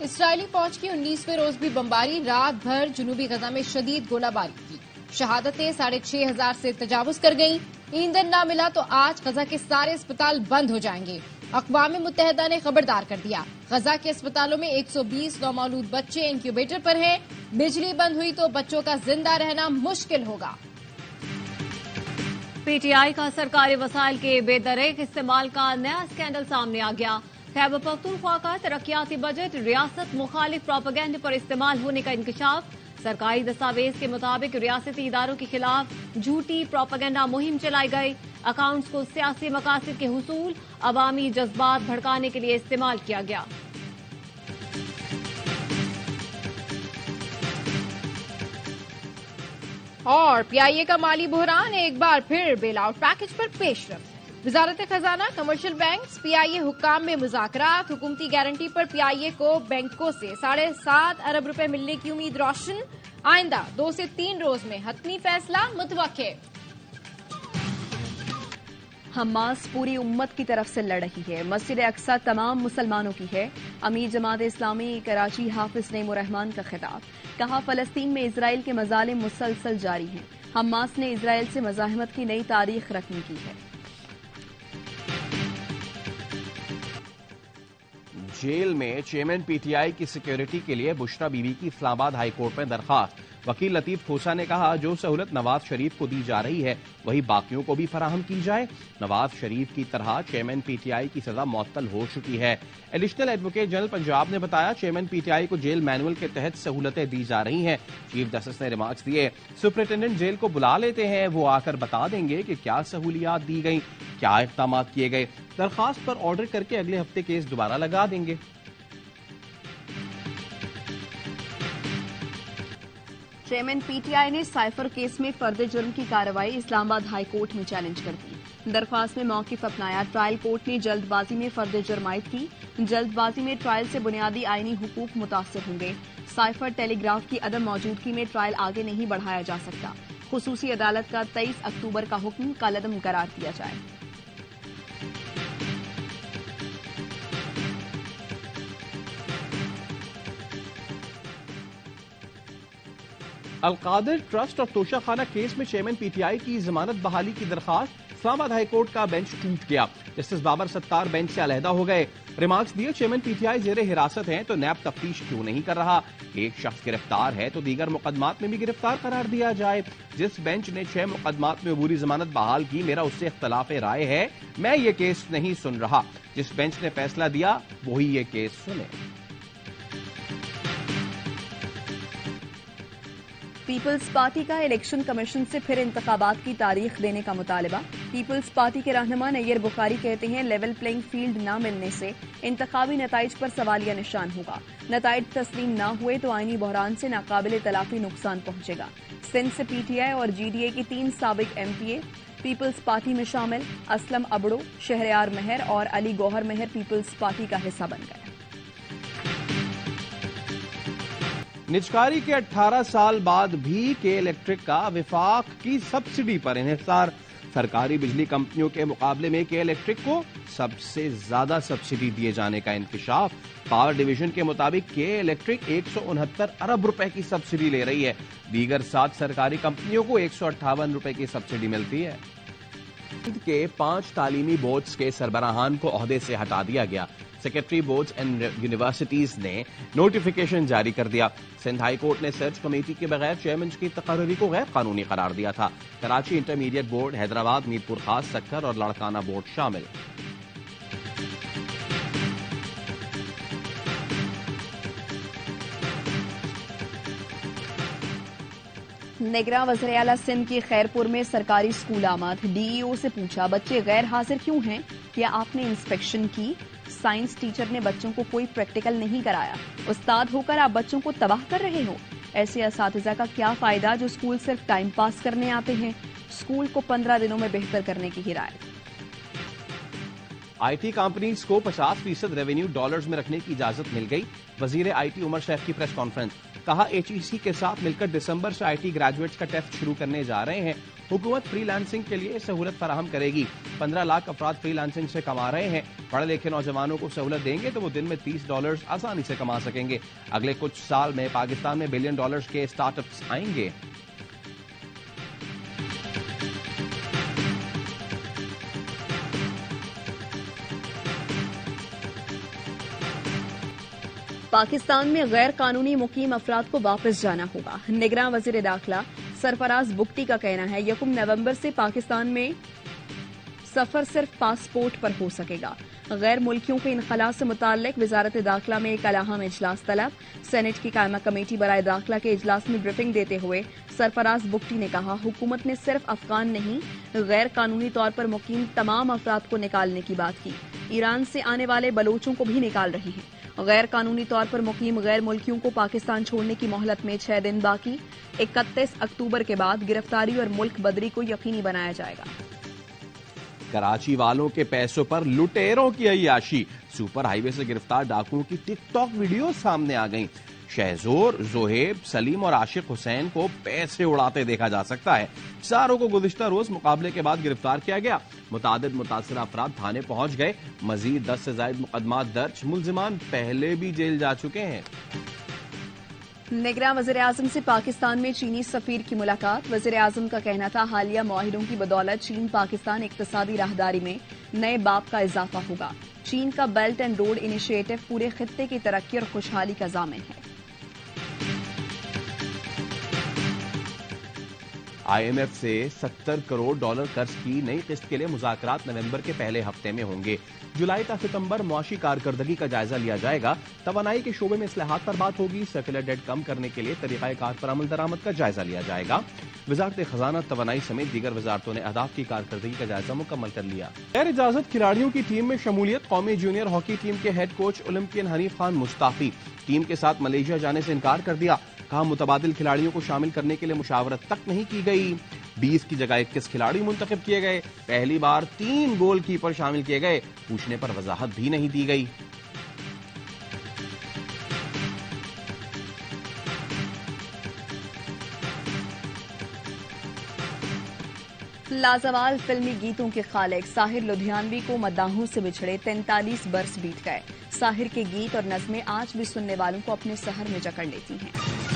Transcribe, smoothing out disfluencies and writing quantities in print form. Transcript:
Israeli फौज की 19वें रोज भी बमबारी, रात भर जुनूबी गजा में शदीद गोलाबारी की। शहादतें 6,500 से तजावुज कर गईं। ईंधन ना मिला तो आज गजा के सारे अस्पताल बंद हो जाएंगे। अक़वाम मुत्तहिदा ने खबरदार कर दिया, गजा के अस्पतालों में 120 नौमौलूद बच्चे इंक्यूबेटर पर हैं। बिजली बंद हुई तो बच्चों का जिंदा रहना मुश्किल होगा। पीटीआई का सरकारी वसाइल के बेदरेक इस्तेमाल का नया स्कैंडल सामने आ गया। खैबर पख्तूनख्वा का तरक्याती बजट रियासत मुखालिफ प्रोपेगेंडे पर इस्तेमाल होने का इंकशाफ। सरकारी दस्तावेज के मुताबिक रियासती इदारों के खिलाफ झूठी प्रोपेगेंडा मुहिम चलाई गई। अकाउंट्स को सियासी मकासद के हुसूल, अवामी जज्बात भड़काने के लिए इस्तेमाल किया गया। और पीआईए का माली बुहरान, एक बार फिर बेल आउट पैकेज पर पेशरफ। वजारत खजाना, कमर्शियल बैंक, पीआईए हुक्काम में मुज़ाकरात। हुकूमती गारंटी पर पीआईए को बैंकों से 7.5 अरब रुपए मिलने की उम्मीद रोशन। आइंदा 2 से 3 रोज में हतमी फैसला मुतवक्के। हमास पूरी उम्मत की तरफ से लड़ रही है। मस्जिद अक्सा तमाम मुसलमानों की है। अमीर जमात इस्लामी कराची हाफिज नईमुर रहमान का खिताब। कहा, फलस्तीन में इजराइल के मजालिम मुसलसल जारी हैं। हमास ने इजराइल से मज़ाहमत की नई तारीख रकम की है। जेल में चेयरमैन पीटीआई की सिक्योरिटी के लिए बुशरा बीबी की इस्लामाबाद हाईकोर्ट में दरखास्त। वकील लतीफ खोसा ने कहा, जो सहूलत नवाज शरीफ को दी जा रही है वही बाकियों को भी फराहम की जाए। नवाज शरीफ की तरह चेयरमैन पीटीआई की सजा मुअत्तल हो चुकी है। एडिशनल एडवोकेट जनरल पंजाब ने बताया, चेयरमैन पीटीआई को जेल मैनुअल के तहत सहूलतें दी जा रही हैं। चीफ जस्टिस ने रिमार्क्स दिए, सुपरिटेंडेंट जेल को बुला लेते हैं, वो आकर बता देंगे कि क्या सहूलियात दी गई, क्या इक़दाम किए गए। दरखास्त पर ऑर्डर करके अगले हफ्ते केस दोबारा लगा देंगे। चेयरमैन पीटीआई ने साइफर केस में फर्द जुर्म की कार्रवाई इस्लामाबाद हाई कोर्ट में चैलेंज कर दी। दरख्वास्त में मौक़िफ़ अपनाया। ट्रायल कोर्ट ने जल्दबाजी में फर्द जुर्म आयद की। जल्दबाजी में ट्रायल से बुनियादी आईनी हुकूक मुतासर होंगे। साइफर टेलीग्राफ की अदम मौजूदगी में ट्रायल आगे नहीं बढ़ाया जा सकता। खुसूसी अदालत का 23 अक्टूबर का हुक्म कलअदम करार दिया जाए। अलकादिर ट्रस्ट और तोशाखाना केस में चेयरमैन पीटीआई की जमानत बहाली की दरखास्त। इस्लामाबाद हाईकोर्ट का बेंच टूट गया। जस्टिस बाबर सत्तार बेंच से अलहदा हो गए। रिमार्क्स दिए, चेयरमैन पीटीआई जेर हिरासत हैं तो नैब तफ्तीश क्यों नहीं कर रहा। एक शख्स गिरफ्तार है तो दीगर मुकदमात में भी गिरफ्तार करार दिया जाए। जिस बेंच ने 6 मुकदमात में अबूरी जमानत बहाल की, मेरा उससे इख्तलाफ राय है। मैं ये केस नहीं सुन रहा। जिस बेंच ने फैसला दिया वही ये केस सुने। पीपल्स पार्टी का इलेक्शन कमीशन से फिर इंतखाबात की तारीख देने का मुतालबा। पीपल्स पार्टी के रहनुमा नैयर बुखारी कहते हैं, लेवल प्लेइंग फील्ड न मिलने से इंतखाबी नताइज पर सवालिया निशान होगा। नताइज तस्लीम न हुए तो आईनी बहरान से नाकाबिले तलाफी नुकसान पहुंचेगा। सिंध से पीटीआई और जीडीए की 3 साबिक एमपीए पीपल्स पार्टी में शामिल। असलम अबड़ो, शहरयार मेहर और अली गौहर मेहर पीपल्स पार्टी का हिस्सा बन गए। निजकारी के 18 साल बाद भी के इलेक्ट्रिक का विफाक की सब्सिडी पर इन्हिसार। सरकारी बिजली कंपनियों के मुकाबले में के इलेक्ट्रिक को सबसे ज्यादा सब्सिडी दिए जाने का इंकशाफ। पावर डिवीजन के मुताबिक के इलेक्ट्रिक 169 अरब रुपए की सब्सिडी ले रही है। दीगर 7 सरकारी कंपनियों को 158 रुपए की सब्सिडी मिलती है। के 5 तालीमी बोर्ड्स के सरबराहान को ओहदे से हटा दिया गया। सेक्रेटरी बोर्ड्स एंड यूनिवर्सिटीज ने नोटिफिकेशन जारी कर दिया। सिंध हाई कोर्ट ने सर्च कमेटी के बगैर चेयरमैन की तकर्री को गैर कानूनी करार दिया था। कराची इंटरमीडिएट बोर्ड, हैदराबाद, मीरपुर खास, सक्कर और लड़काना बोर्ड शामिल। निगरां वज़ीर आला सिंध की खैरपुर में सरकारी स्कूल आमद। डीईओ से पूछा, बच्चे गैर हाजिर क्यों हैं? क्या आपने इंस्पेक्शन की? साइंस टीचर ने बच्चों को कोई प्रैक्टिकल नहीं कराया। उस्ताद होकर आप बच्चों को तबाह कर रहे हो। ऐसे असातिज़ा का क्या फायदा जो स्कूल सिर्फ टाइम पास करने आते हैं। स्कूल को 15 दिनों में बेहतर करने की हिदायत। आईटी कंपनीज को 50% रेवेन्यू डॉलर्स में रखने की इजाजत मिल गई। वजीर आईटी उमर शैफ की प्रेस कॉन्फ्रेंस। कहा, एचईसी के साथ मिलकर दिसंबर से आईटी ग्रेजुएट्स का टेस्ट शुरू करने जा रहे हैं। हुकूमत फ्रीलांसिंग के लिए सहूलत फराहम करेगी। 15 लाख अफराद फ्रीलांसिंग से कमा रहे हैं। पढ़े लिखे नौजवानों को सहूलत देंगे तो वो दिन में $30 आसानी से कमा सकेंगे। अगले कुछ साल में पाकिस्तान में $1 बिलियन के स्टार्टअप्स आएंगे। पाकिस्तान में गैर कानूनी मुकीम अफराद को वापस जाना होगा। निगरान वजीर दाखिला सरफराज बुगटी का कहना है 1 नवंबर से पाकिस्तान में सफर सिर्फ पासपोर्ट पर हो सकेगा। गैर मुल्कियों के इनखला से मुताल्लिक वजारत दाखिला में एक अलाहम इजलास तलब। सेनेट की कायमा कमेटी बराए दाखिला के इजलास में ब्रीफिंग देते हुए सरफराज बुगटी ने कहा, हुकूमत ने सिर्फ अफगान नहीं गैर कानूनी तौर पर मुकीम तमाम अफराद को निकालने की बात की। ईरान से आने वाले बलोचों को भी निकाल रहे हैं। गैर कानूनी तौर पर मुकीम गैर मुल्कियों को पाकिस्तान छोड़ने की मोहलत में 6 दिन बाकी। 31 अक्टूबर के बाद गिरफ्तारी और मुल्क बदरी को यकीनी बनाया जाएगा। कराची वालों के पैसों पर लुटेरों की अय्याशी। सुपर हाईवे से गिरफ्तार डाकुओं की टिकटॉक वीडियो सामने आ गई। शहजोर, जोहेब, सलीम और आशिक हुसैन को पैसे उड़ाते देखा जा सकता है। चारों को गुज़िश्ता रोज मुकाबले के बाद गिरफ्तार किया गया। मुतादिद मुतासिर अफराद थाने पहुंच गए। मजीद 10 से ज्यादा मुकदमा दर्ज। मुलजिमान पहले भी जेल जा चुके हैं। निगरान वज़ीर आज़म से पाकिस्तान में चीनी सफीर की मुलाकात। वज़ीर आज़म का कहना था, हालिया मुआहिदों की बदौलत चीन पाकिस्तान इक्तिसादी राहदारी में नए बाब का इजाफा होगा। चीन का बेल्ट एंड रोड इनिशिएटिव पूरे खित्ते की तरक्की और खुशहाली का ज़ामिन है। IMF से $70 करोड़ कर्ज की नई किस्त के लिए मुज़ाकरात नवंबर के पहले हफ्ते में होंगे। जुलाई ta सितंबर मुआशी कारकर्दगी का जायजा लिया जाएगा। तवानाई के शोबे में इस्लाहात पर बात होगी। सर्कुलर डेट कम करने के लिए तरीक़ाकार पर अमल दरामद का जायजा लिया जाएगा। वजारत खजाना, तवानाई समेत दीगर वजारतों ने अहदाफ की कारकर्दगी का जायजा मुकम्मल कर लिया। गैर इजाजत खिलाड़ियों की टीम में शमूलियत। कौमी जूनियर हॉकी टीम के head coach Olympian Hanif Khan Mustafi. Team के साथ मलेशिया जाने से इनकार कर दिया। कहा, मुतबादिल खिलाड़ियों को शामिल करने के लिए मुशावरत तक नहीं की गई। 20 की जगह 21 खिलाड़ी मुंतखब किए गए। पहली बार 3 गोलकीपर शामिल किए गए। पूछने पर वजाहत भी नहीं दी गई। लाजवाल फिल्मी गीतों के खालिक साहिर लुधियानवी को मद्दाहों से बिछड़े 43 बरस बीत गए। साहिर के गीत और नज़में आज भी सुनने वालों को अपने सहर में जकड़ लेती हैं।